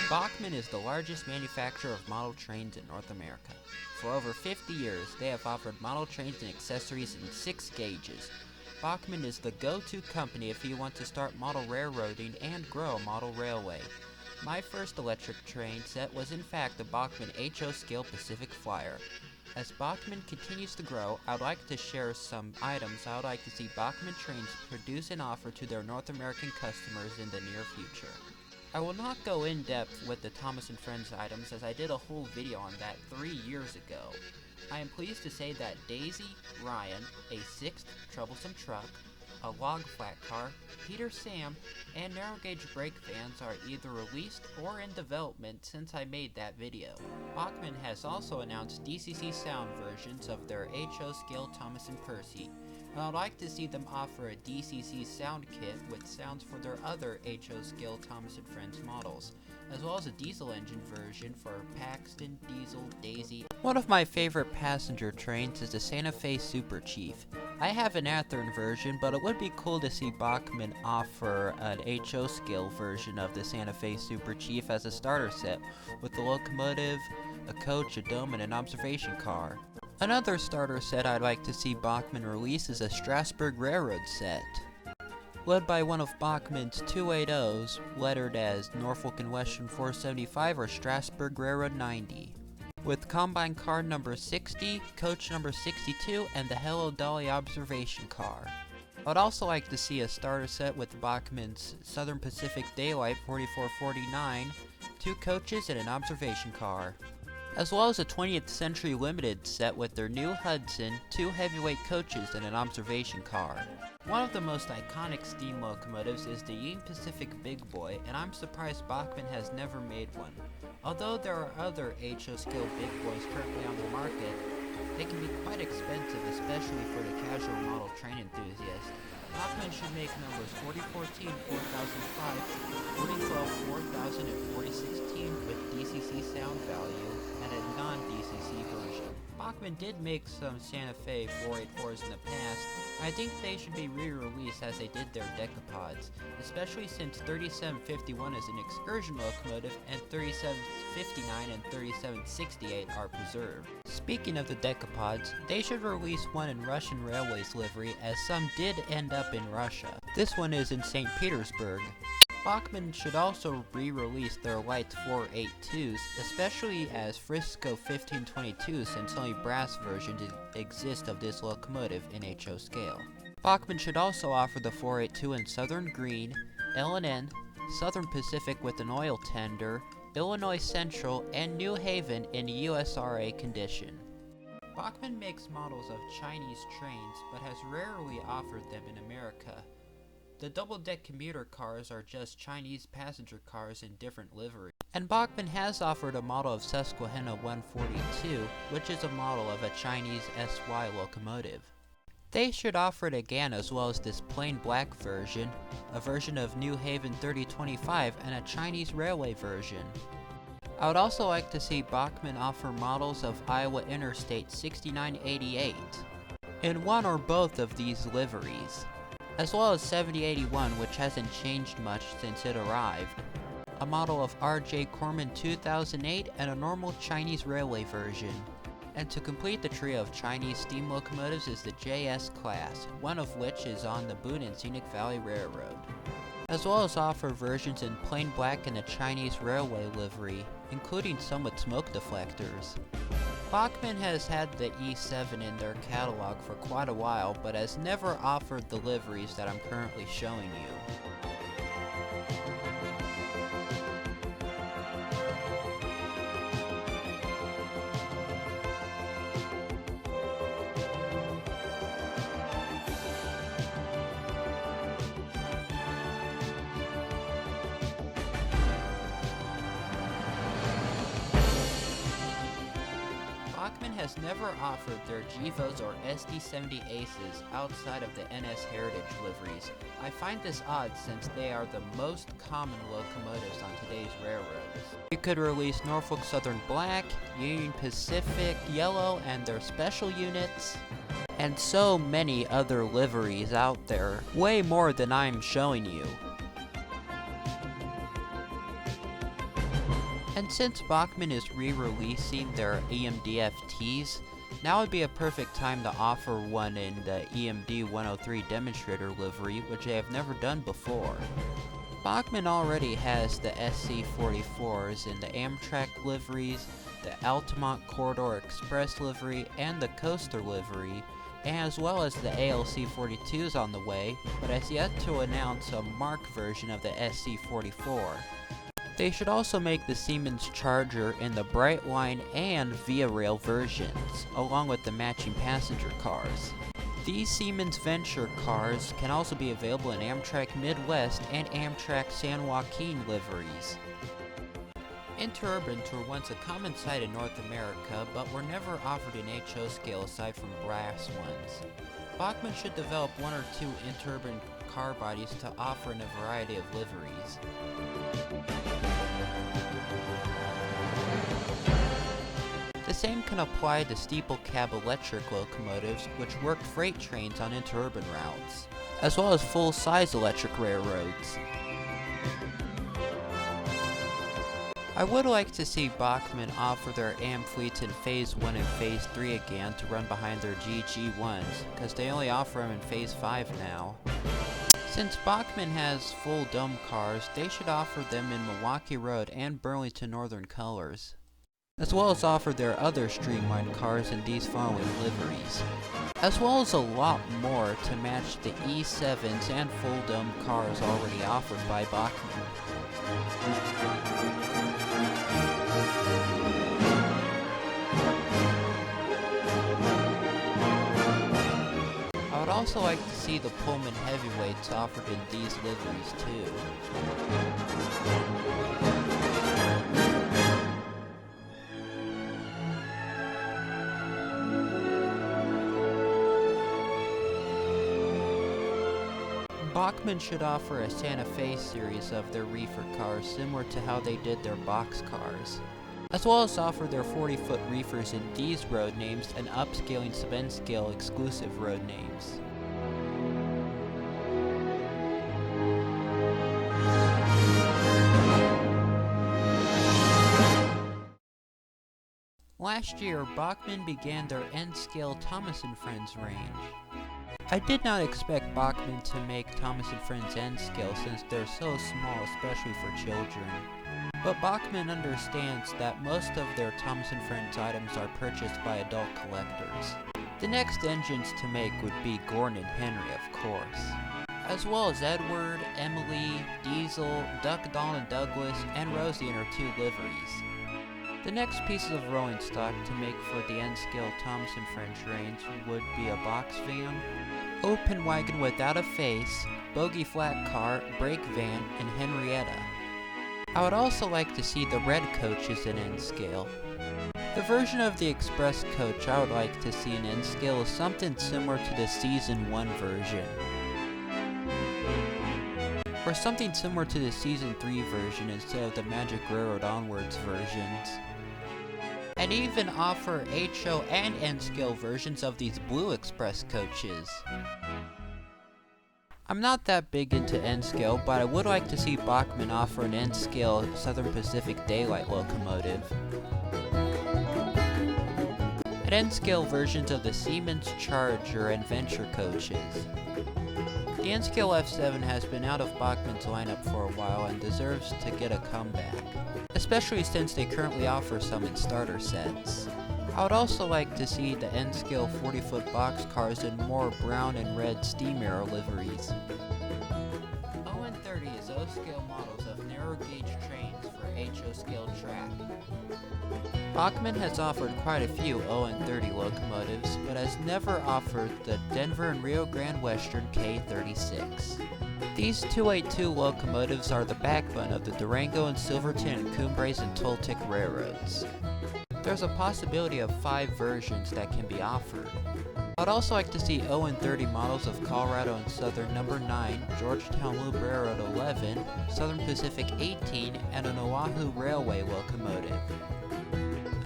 Bachmann is the largest manufacturer of model trains in North America. For over 50 years, they have offered model trains and accessories in 6 gauges. Bachmann is the go-to company if you want to start model railroading and grow a model railway. My first electric train set was in fact the Bachmann HO scale Pacific Flyer. As Bachmann continues to grow, I would like to share some items I would like to see Bachmann trains produce and offer to their North American customers in the near future. I will not go in depth with the Thomas & Friends items as I did a whole video on that 3 years ago. I am pleased to say that Daisy, Ryan, a 6th troublesome truck, a log flat car, Peter Sam, and narrow gauge brake fans are either released or in development since I made that video. Bachmann has also announced DCC sound versions of their HO scale Thomas & Percy, and I'd like to see them offer a DCC sound kit with sounds for their other HO scale Thomas & Friends models, as well as a diesel engine version for Paxton, Diesel, Daisy. One of my favorite passenger trains is the Santa Fe Super Chief. I have an Athearn version, but it would be cool to see Bachmann offer an HO scale version of the Santa Fe Super Chief as a starter set, with a locomotive, a coach, a dome, and an observation car. Another starter set I'd like to see Bachmann release is a Strasburg Railroad set, led by one of Bachmann's 280s, lettered as Norfolk and Western 475 or Strasburg Railroad 90, with combine car number 60, coach number 62, and the Hello Dolly observation car. I would also like to see a starter set with Bachmann's Southern Pacific Daylight 4449, 2 coaches, and an observation car, as well as a 20th Century Limited set with their new Hudson, 2 heavyweight coaches, and an observation car. One of the most iconic steam locomotives is the Union Pacific Big Boy, and I'm surprised Bachmann has never made one. Although there are other HO scale Big Boys currently on the market, they can be quite expensive, especially for the casual model train enthusiast. Bachmann should make numbers 4014, 4005, 4012, 4000, and 4016 with DCC sound value and a non-DCC version. Bachmann did make some Santa Fe 484s in the past. I think they should be re-released as they did their decapods, especially since 3751 is an excursion locomotive and 3759 and 3768 are preserved. Speaking of the decapods, they should release one in Russian Railways livery, as some did end up in Russia. This one is in St. Petersburg. Bachmann should also re-release their light 482s, especially as Frisco 1522, since only brass versions exist of this locomotive in HO scale. Bachmann should also offer the 482 in Southern Green, L&N, Southern Pacific with an oil tender, Illinois Central, and New Haven in USRA condition. Bachmann makes models of Chinese trains, but has rarely offered them in America. The double-deck commuter cars are just Chinese passenger cars in different livery. And Bachmann has offered a model of Susquehanna 142, which is a model of a Chinese SY locomotive. They should offer it again, as well as this plain black version, a version of New Haven 3025, and a Chinese railway version. I would also like to see Bachmann offer models of Iowa Interstate 6988 in one or both of these liveries, as well as 7081, which hasn't changed much since it arrived, a model of R.J. Corman 2008, and a normal Chinese railway version. And to complete the trio of Chinese steam locomotives is the JS class, one of which is on the Boone and Scenic Valley Railroad, as well as offer versions in plain black and a Chinese railway livery, including some with smoke deflectors. Bachmann has had the E7 in their catalog for quite a while, but has never offered the liveries that I'm currently showing you. Bachmann has never offered their GEVOs or SD70 Aces outside of the NS Heritage liveries. I find this odd since they are the most common locomotives on today's railroads. You could release Norfolk Southern Black, Union Pacific Yellow and their special units, and so many other liveries out there, way more than I'm showing you. And since Bachmann is re-releasing their EMD-FTs, now would be a perfect time to offer one in the EMD 103 demonstrator livery, which they have never done before. Bachmann already has the SC-44s in the Amtrak liveries, the Altamont Corridor Express livery, and the Coaster livery, as well as the ALC-42s on the way, but has yet to announce a marked version of the SC-44. They should also make the Siemens Charger in the Brightline and Via Rail versions, along with the matching passenger cars. These Siemens Venture cars can also be available in Amtrak Midwest and Amtrak San Joaquin liveries. Interurbans were once a common sight in North America, but were never offered in HO scale aside from brass ones. Bachmann should develop one or two interurban car bodies to offer in a variety of liveries. The same can apply to steeple cab electric locomotives, which work freight trains on interurban routes, as well as full-size electric railroads. I would like to see Bachmann offer their AM fleets in Phase 1 and Phase 3 again to run behind their GG1s, because they only offer them in Phase 5 now. Since Bachmann has full dome cars, they should offer them in Milwaukee Road and Burlington Northern colors, as well as offer their other streamlined cars in these following liveries, as well as a lot more to match the E7s and full dome cars already offered by Bachmann. I would also like to see the Pullman heavyweights offered in these liveries too. Bachmann should offer a Santa Fe series of their reefer cars similar to how they did their box cars, as well as offer their 40-foot reefers in these road names and upscaling sub-N-scale exclusive road names. Last year, Bachmann began their N-scale Thomas & Friends range. I did not expect Bachmann to make Thomas & Friends N-scale since they're so small, especially for children. But Bachmann understands that most of their Thomas & Friends items are purchased by adult collectors. The next engines to make would be Gordon and Henry, of course, as well as Edward, Emily, Diesel, Duck, Dawn and Douglas, and Rosie in her 2 liveries. The next pieces of rolling stock to make for the N-scale Thomas & Friends range would be a box van, open wagon without a face, bogie flat car, brake van, and Henrietta. I would also like to see the red coaches in N-scale. The version of the express coach I would like to see in N-scale is something similar to the Season 1 version, or something similar to the Season 3 version instead of the Magic Railroad Onwards versions. And even offer HO and N-scale versions of these blue express coaches. I'm not that big into N-scale, but I would like to see Bachmann offer an N-scale Southern Pacific Daylight locomotive, and N-scale versions of the Siemens Charger and Venture coaches. The N-scale F7 has been out of Bachmann's lineup for a while and deserves to get a comeback, especially since they currently offer some in starter sets. I would also like to see the N-scale 40-foot boxcars in more brown and red steam arrow liveries. ON30 is O-scale models of narrow gauge trains for HO scale track. Bachmann has offered quite a few ON30 locomotives, but has never offered the Denver and Rio Grande Western K36. These 282 locomotives are the backbone of the Durango and Silverton and Cumbres and Toltec railroads. There's a possibility of 5 versions that can be offered. I'd also like to see ON30 models of Colorado and Southern No. 9, Georgetown Loop Railroad 11, Southern Pacific 18, and an Oahu Railway locomotive.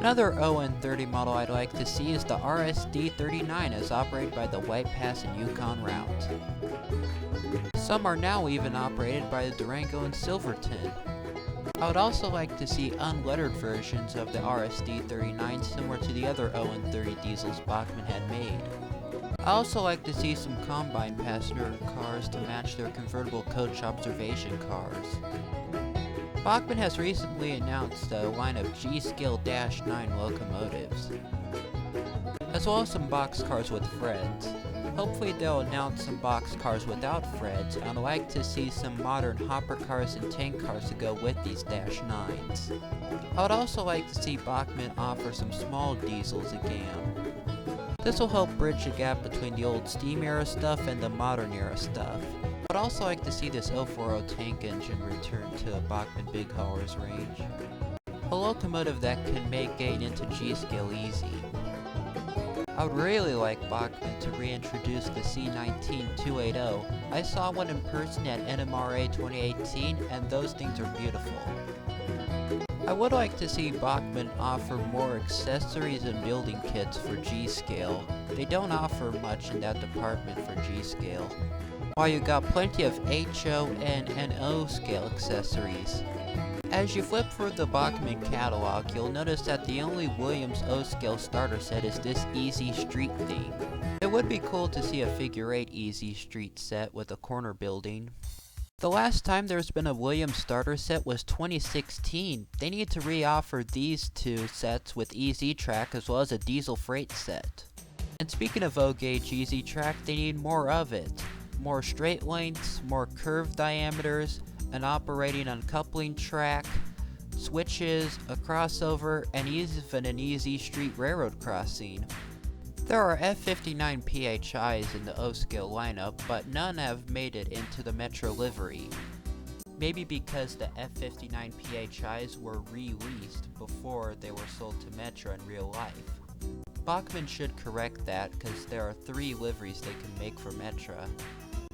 Another ON30 model I'd like to see is the RSD-39 as operated by the White Pass and Yukon route. Some are now even operated by the Durango and Silverton. I would also like to see unlettered versions of the RSD-39 similar to the other ON-30 diesels Bachmann had made. I also like to see some combine passenger cars to match their convertible coach observation cars. Bachmann has recently announced a line of G-scale -9 locomotives, as well as some boxcars with Freds. Hopefully they'll announce some boxcars without Freds, and I'd like to see some modern hopper cars and tank cars to go with these -9s. I would also like to see Bachmann offer some small diesels again. This will help bridge the gap between the old steam era stuff and the modern era stuff. I'd also like to see this 040 tank engine return to Bachmann Big Haulers range. A locomotive that can make getting into G-scale easy. I would really like Bachmann to reintroduce the C19-280. I saw one in person at NMRA 2018 and those things are beautiful. I would like to see Bachmann offer more accessories and building kits for G-scale. They don't offer much in that department for G-scale, while you got plenty of HO and NO scale accessories. As you flip through the Bachmann catalog, you'll notice that the only Williams O-scale starter set is this Easy Street thing. It would be cool to see a figure 8 Easy Street set with a corner building. The last time there's been a Williams starter set was 2016. They need to re-offer these two sets with Easy Track as well as a diesel freight set. And speaking of O-gauge Easy Track, they need more of it. More straight lengths, more curved diameters, an operating uncoupling track, switches, a crossover, and even an Easy Street railroad crossing. There are F59 PHIs in the O-scale lineup, but none have made it into the Metro livery. Maybe because the F59 PHIs were released before they were sold to Metro in real life. Bachmann should correct that, because there are 3 liveries they can make for Metro,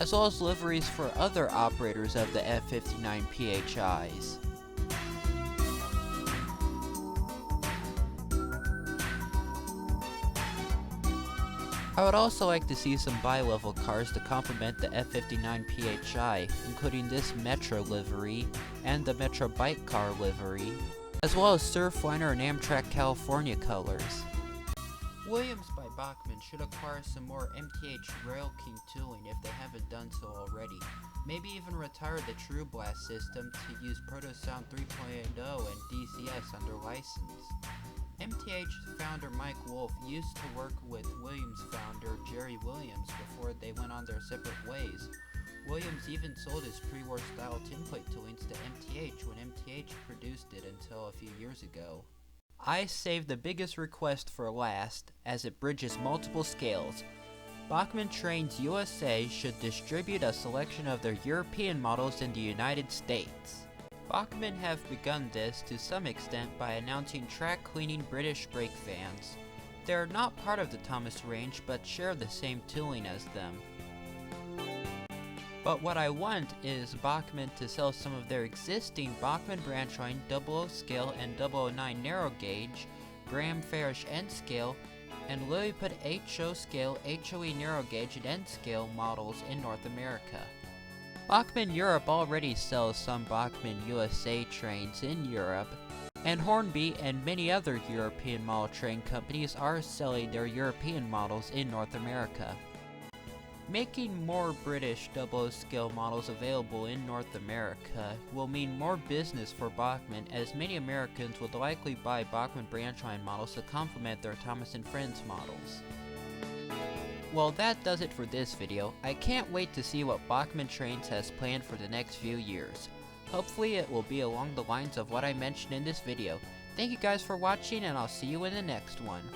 as well as liveries for other operators of the F59 PHIs. I would also like to see some bi-level cars to complement the F59 PHI, including this Metro livery and the Metro Bike Car livery, as well as Surfliner and Amtrak California colors. Williams by Bachmann should acquire some more MTH Rail King tooling if they haven't done so already. Maybe even retire the True Blast system to use Protosound 3.0 and DCS under license. MTH founder Mike Wolf used to work with Williams founder Jerry Williams before they went on their separate ways. Williams even sold his pre-war style tinplate toolings to MTH when MTH produced it until a few years ago. I saved the biggest request for last, as it bridges multiple scales. Bachmann Trains USA should distribute a selection of their European models in the United States. Bachmann have begun this to some extent by announcing track-cleaning British brake fans. They are not part of the Thomas range, but share the same tooling as them. But what I want is Bachmann to sell some of their existing Bachmann branch line 00 scale and 009 narrow gauge, Graham Farish N scale, and Lilliput HO scale, HOE narrow gauge, and N scale models in North America. Bachmann Europe already sells some Bachmann USA trains in Europe, and Hornby and many other European model train companies are selling their European models in North America. Making more British 00 scale models available in North America will mean more business for Bachmann, as many Americans would likely buy Bachmann branch line models to complement their Thomas & Friends models. Well, that does it for this video. I can't wait to see what Bachmann Trains has planned for the next few years. Hopefully it will be along the lines of what I mentioned in this video. Thank you guys for watching, and I'll see you in the next one.